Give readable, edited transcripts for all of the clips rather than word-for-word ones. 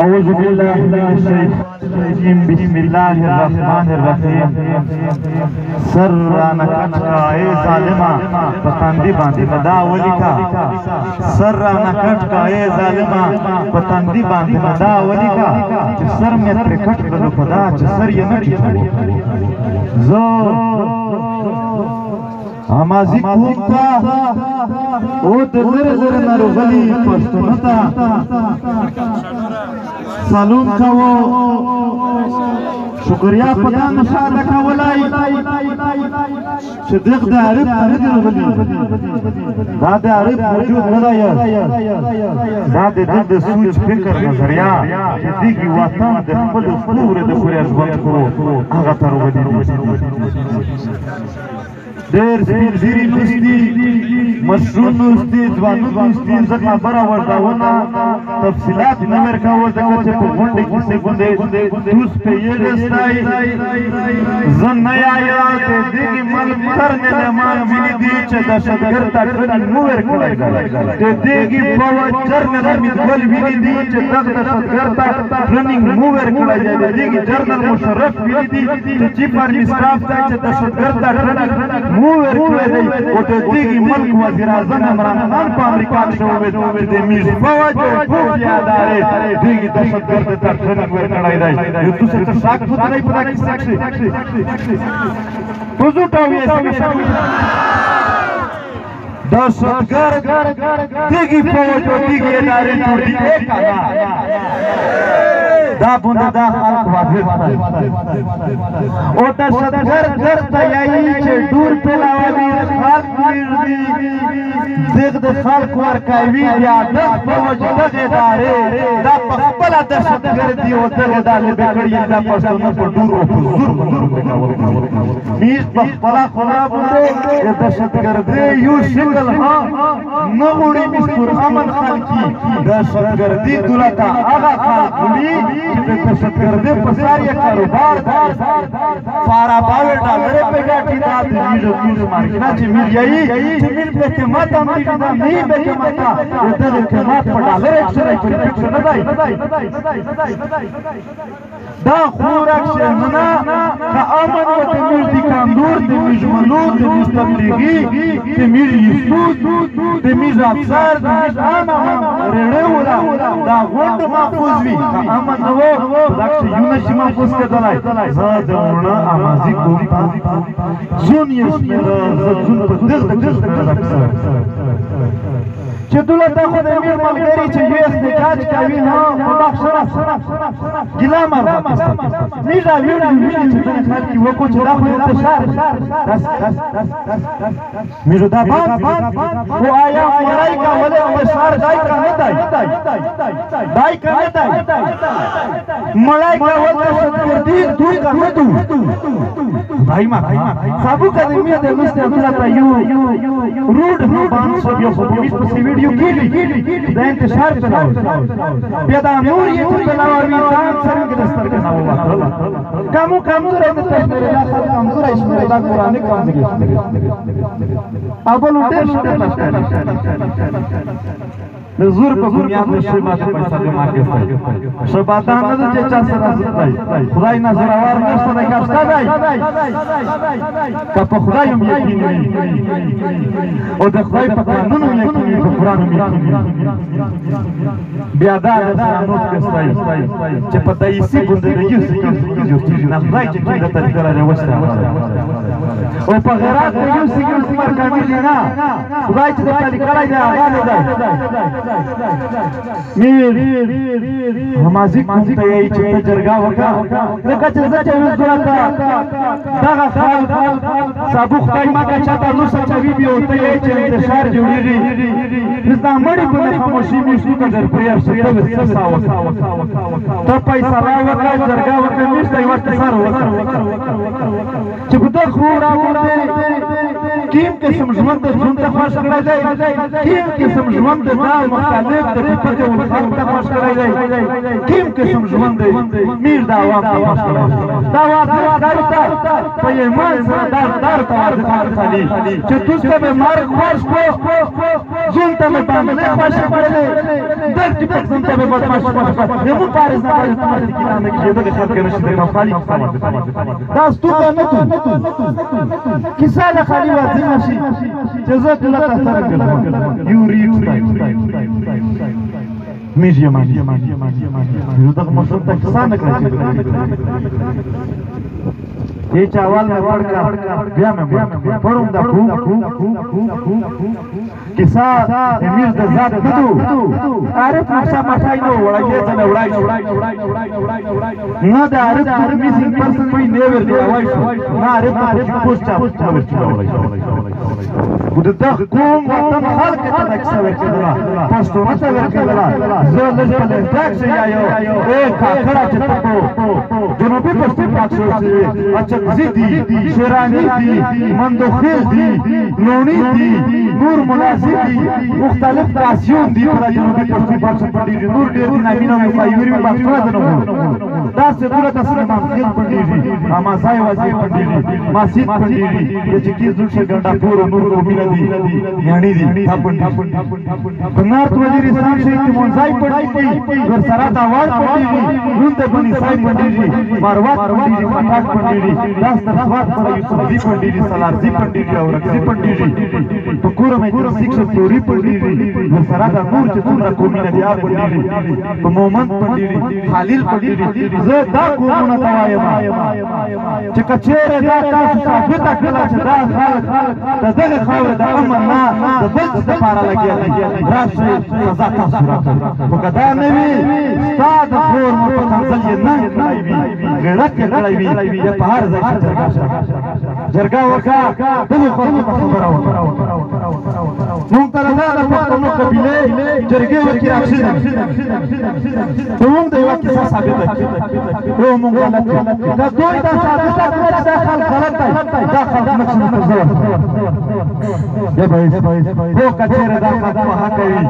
أعوذ بالله من الشيطان الرجيم بسم الله الرحمن الرحيم سر رانا کچ کا اے ظالما پتاندی باندې مدا ولی کا سر رانا کچ کا اے ظالما پتاندی باندې مدا ولی کا چې سر مې پر کټ کړو خدا چې سر یې نه ټیټو زو آمازی کومتا او دلر زر نروغلی پشتونتا سلام کاو شکریا پتا نشاده کولای چې دغه د عرب نروغلی دا د عرب موجود نه دی دا د سوچ فکر نظریه چې دغه وطن د خپل ستوره د خوري ژوند کو هغه تروغلی دیر سپین زیری نستی مشرون نستی جوانو نستی زکا برا ورداونا تفصیلات نمیر کاو زکا چه پا گونده کسی گونده دوست پہ یہ رستائی زن نیا یاد دیگی مل کرنے لیمان وینی دی چه دشتگر تا کنی مویر کرائی دیگی فوج جرن نمید گل وینی دی چه دشتگر تا کنی مویر کرائی دیگی جرنل مشرف وینی دی چه چیف آرمی سٹاف تا چه دشتگر تا کنی مویر کړی دی او د دغې ملک وزیر اعظم عمران خان په امریکا کې شوی د میز فوج او خفیه ادارې دغې دهشتګرد ته ټریننګ ورکړی دی یو تاسو ته شک پته نه په دې کې پوزو ټاوي دهشتګرد دغې فوج او دغې ادارې جوړ دي دا بنده دا خلق واضح او دهشتګرد درته یایي چې ډور پلاوي خلق میږدي دغه د خلق ورکوي بیا دغه فوج دغه ادارې دا په خپله دهشتګردي او دغه ډلې به کړي دا پښتانه په ډور او په زور میز په خپله خوله باندې د دهشتګردۍ یو شکل نه غواړي میز پر امن خلکي دهشتګردي دولت هغه خلک وړي د دهشتګردۍ په سر یې کاروبار دی فارا باور ډالرې په ګټي دا د میز مارکیټ چې میز یایي چې میز په قیمت هم دیږي دا نه به قیمت دا د قیمت په ډالر اکثر فکر نه دی دا خوراک شهمنا که امن و د میز د کاندور د میز ملو د میز تبلیغي د میز یسود د میز افسر د میز عامه رړې ولا دا غونډ محفوظ وي که امن نه و دا چې یو نشي محفوظ کېدلی زه د وړه امازي کوم زون یې شمېره زه زون په دغه چې دولت خو د امیر ملګري چې یو احتجاج کوي په بخښنه ګیله مه راکوي میز ویډیو ویني چې ځینې خلک یې وکړو چې دا خو انتشار میزو دا باد خو آیا مړی کولی انتشار دای که نه دی دای که نه دی مړی کول دهشتګردي دو که نه دو خدای ما صابو که د امیر د لوستې دولته یو روډ بند شو بیا خو په میز پسې ویډیو کېږي د انتشار پلاوي بیا دا نور یې چې پلاوي ځان څرنګه د سترګې نه ووتل کمزوری د تشمیرې دا خلک کمزوری شمېرې دا قرآني کمزوري شمېرې او بل ډېر ډېر د زور په بنیاد د شی ماته پیسې جمع کړي شباته نه د چا سره ځای خدای نظر اور نشته د کاشته دی که په خدای هم یقین وي او د خدای په قانون هم یقین وي په قرآن هم یقین وي بیا دا د قانون کستای چې په دایسي باندې د یو سکیو نه خدای چې کله ته کړه وسته او په غیرت د یو سکیو مرکمي نه خدای چې د کړه دی هغه نه دی میر همازی کوم ته یې چې جرګه وکړه لکه چې زه چې وځم دغه خلک صابو خدای ما که چاته نو سچوي بیا ته یې چې انتشار جوړېږي دا مړي په خاموشي میشتو که در پرېر شي ته څه سا وکړه ته فیصله وکړه جرګه وکړه میشته یوه سر وکړه چې په دغه خو راوړې كيم قسم ژوند ژوند ته خوښ کړی دی کیم قسم ژوند دا مختلف د ټیپکې والخلق ته خوښ کړی دی کیم قسم ژوند دی میر د عوام ته خوښ کړی دا واقعي ته په ایمان سره دار ته واضح خالي چې توس ته به مرګ خوښ کو ژوند ته مې باندې نه خوښ کړی دی د ټیپک ژوند ته به بدمعاش خوښ کړی یمو پارس نه پارس نه کې نه کې دغه خلک نشي د خالي دا ستوګه نه تو کیسه د خالي واضح نشي جزاك الله خير يوري ميجي ماجي يودغ مشروع تكسان کړی ये चावल में पड़का बिया में पड़ूं दा किसा एमिर द जात दू आरिफ नक्शा मठाई नो वळगे चले उडाई ना the Arif missing person we never दे वाइस ना आरिफ पोस्टा ودته کوم وطن خلق ته دکسه ورکړه پښتون ته ورکړه زه لږ په لږ شي یو کاکړه چې تاسو جنوبي پښتون پاکشو شي اچھا زیدي شیرانی دي مندوخیل دي لونی دي نور مناسب دي مختلف کاسیون دي پر جنوبي پښتون پاکشو باندې نور ډیر دي نامینو فایوري پښتون نه دا څه پورا تاسو نه مخکې پندې اما ځای وځي پندې مسجد پندې چې کی زړه څنګه پورا نور کومینه دي یعنی دي تھاپن بنارت وزیرستان سے منځای پټی ور سره دا وړ پټی نون ته بني سای پندې مروات پندې پټاک پندې داس تخوات پر یوسف دی پندې سالار دی پندې او رقصی پندې په کور مې د سیکشن توري پندې ور سره دا نور چې څومره کومینه دي اپ پندې په مومن پندې خلیل پندې زه دا کومونه توایم چې کچېره دا تاسو ثابت کړل چې دا خلک دغه خاور د امن نه د بل څه لپاره لګیږي راشي سزا تاسو راکړه وکدا نه وي استاد خور مو په تنزل یې نه کړی وي غړک کړی وي یا په هر ځای جرګه وکا دغه خلکو ته خبره وکړه نو تر دا د پښتنو قبيله جرګه وکړي اکشن دوم د یو کیسه ثابت ده او موږ غلط دا دوی دا ثابت کړه دا خلک غلط دي دا خلک نقصان کوي ये भाई वो कचेरे दा का हां करी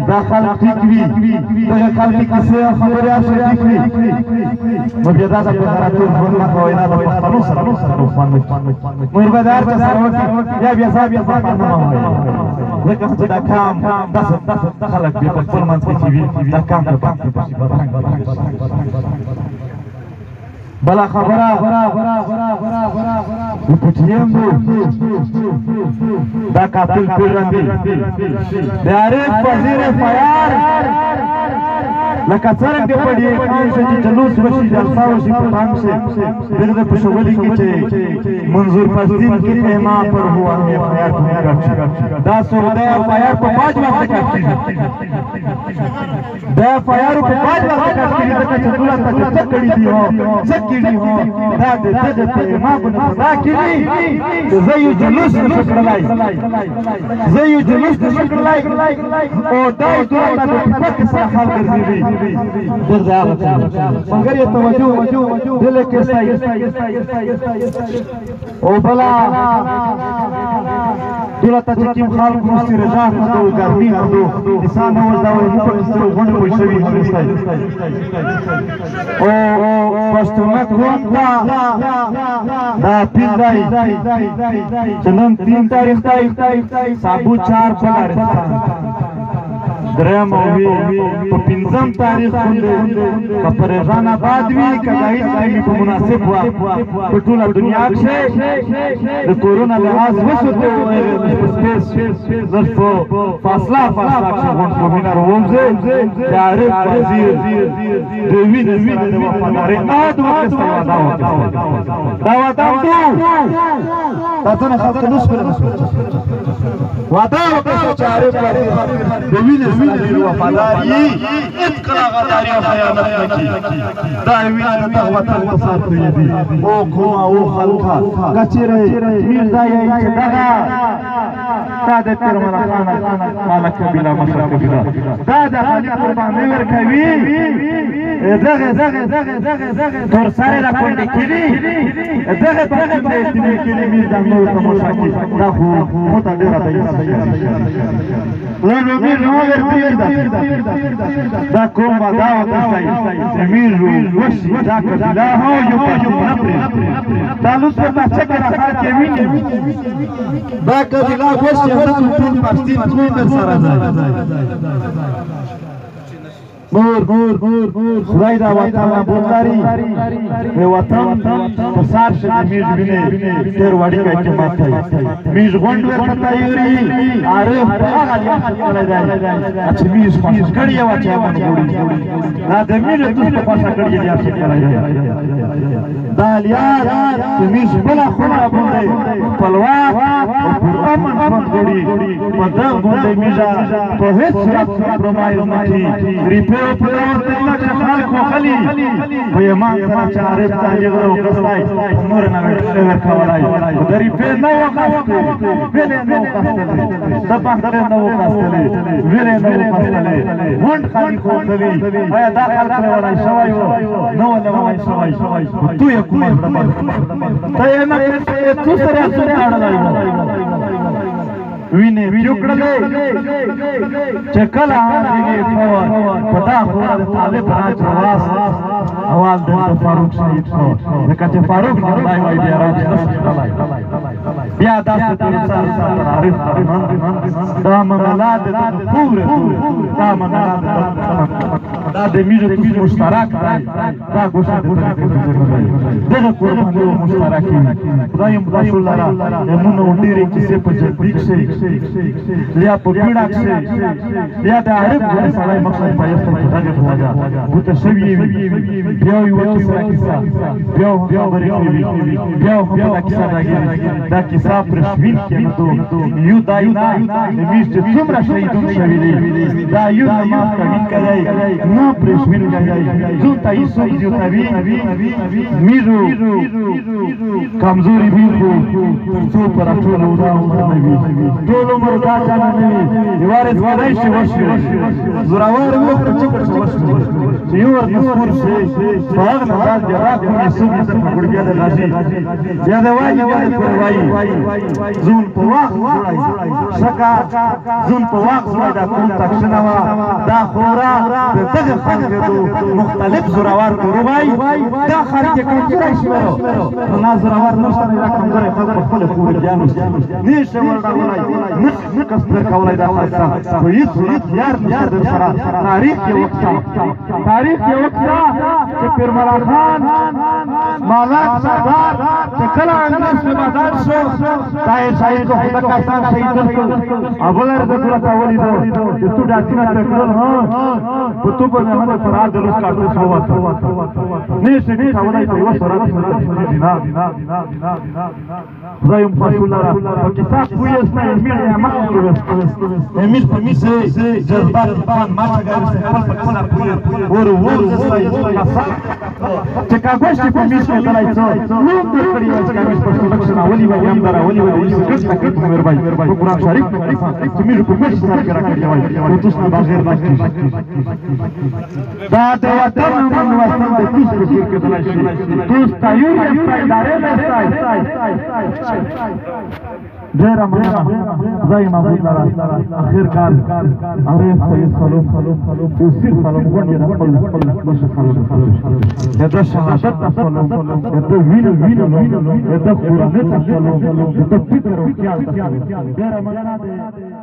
दा खाल ठीक वी तो ये खाल की किसे खबर या से ठीक वी मुझे दा का तो बोलना कोई ना तो मुझे बाजार का सरवट या बियासा करना है ये का दा काम 10 خلق به خپل منځ کې وي دا کام ته بلا خبره پټیم دا قاتل پیرندی د عارف وزیر فیار لکه څنګه په دې کان چې جلوس وشي جلسه وشي په پام سے دغه په شغلې کې چې منظور پښتین کې ما پر هوا ہے فیار دا سوده فیار په 5 وخت کاټي دا فیار په 5 وخت کاټي دا چې ټول تاسو کړی دی هو سکیږي هو دا دغه ما په دا کړی زه یو جلوس نشکړلای زه یو جلوس نشکړلای او دا ټول د پک سره حل ګرځي मगर ये तवज्जो दिल के सही ओ भला دوله تجریم خلق مستی رجا دو گرمی دو انسان اول دا په استرو غونډه وي شوی هستای او پښتون کوم دا پیندای چنن 3 تاریخ سابو 4 پلار درم وی په 5 تاریخ باندې په پریشان آباد وی کداې ځای په مناسب وا په ټوله دنیا کې د کورونا لحاظ وسوته سپیس زرفو فاصله څنګه کومینه رومزه د عارف وزیر دوی د وفادارۍ ناد وکړه دا وتا تاسو نه خاطر نو سپره ودا وکړه چې عارف دوی د وفاداری اتقلا غداری و خیانت نکی دائوینا دا وطن تصاد دیدی او قوم او خلقا کچره میرزا یای چه دغا دا د پیرمن خانه مالک کبیلا مشرق کبیلا دا د خالی قربانی ورکوی تور سره را کونډې کړي دغه باندې دې کړي مې د نور تماشا کې دا خو مته ډیره دی لږ مې نو ورته دا کوم دا وځي زمير وشي دا کله هو یو په نپري دا لوس په څه کې راځي کې ویني دا کله وشي هم ټول پښتين کوی در سره نور خدای دا وطن بولداري وطن پسار شه میز بینه تیر وړي کې ماته میز غونډ ورته تیاری اره هغه یې اچھا میز پاس کړی و چې باندې ګوري دا د میز ته پاسه کړی دی چې کړی دا لیار میز بلا خونه باندې پلوا امن فون ګوري په دا باندې میزا په هیڅ پرمایز نشي ریپیر پلور تلک خلق خلی وی ما چارب تاجر رو قصای نور نور کولای دری په نو وقاسته ویل نو وقاسته دبختر نو وقاسته ویل نو وقاسته وند خالی کوتلی آیا دا خلق ولای شوای نو ولای شوای تو یې کومه ته نه تو سره سره اړلای وینه ویوکړلې چې کله هغه فور پتا هو د طالب راج رواس اول د فاروق شهید شو ځکه چې فاروق نه وای بیا راځي بیا تاسو ته سره عارف دا منالات د پوره دا منالات دا د میرو مشترک دا ګوشه دغه قرباني مشترک خدای رسول الله نمونه ډیره چې په جبیک شي لیا په پیډا کې لیا د عرب غوړ سړی مقصد پایسته دغه هوګه بوته شوی بیا یو کیسه بیا ورېږي بیا په کیسه دا کیسه پر شوین کې نو یو دایو د میش چې څومره شهیدون شوی دی دا یو نماز کوي نه پر شوین کوي زو تای سو یو توی میرو کمزوري بیرو څو پر ټول ورانه ټول عمر دا ځان نه وي وارث ودای شي وشي زراور وخت چې وشي چې یو ورته شي هغه نه دا جرا کوي سوي د ګړګیا د غازي بیا دا وایي زون په واخ شکا زون په واخ دا کوم تښنه وا دا خورا دغه خلکو مختلف زراور کوي دا خلک کوم څه شي نو زراور نشته دا کوم غره خلک خپل خور جانو نشه ورته نه کستر کولای دا خاصه خو هیڅ یار نشته سره تاریخ یو وخت چې پیرملا خان مالک سردار چې کله انګلیس په بازار شو تای شاید کو خدا کاسان شهید کړ ابلر د دولت اولی دو چې تو داسینه تکړه ها په تو په محمد فراد دروس کارته شو وته نه شي کولای ته وسره دینا زایم فاشولارا په کیسه کوی است امیر ما امیر په میسه جذبات فان ما څنګه خپل په خپل ور زسای کاسا چې کاغذ په میسه دلای څو نو د کړي چې کاغذ په سلکشن اولی وای هم درا اولی وای څه تکلیف مې ور په قرآن شریف چې مې په میسه سره راکړی وای او تاسو نه بغیر راځي دا د وطن من وطن د تیسره کې دلای شي تاسو تایو یې ادارې نه ډیره مننه زای محمود لرا اخر کار عارف سید سلام او سیر سلام غوړي نه خپل بشه سلام دا شهادت سلام دا وینو دا قرآن ته سلام دا فکر او خیال ډیره مننه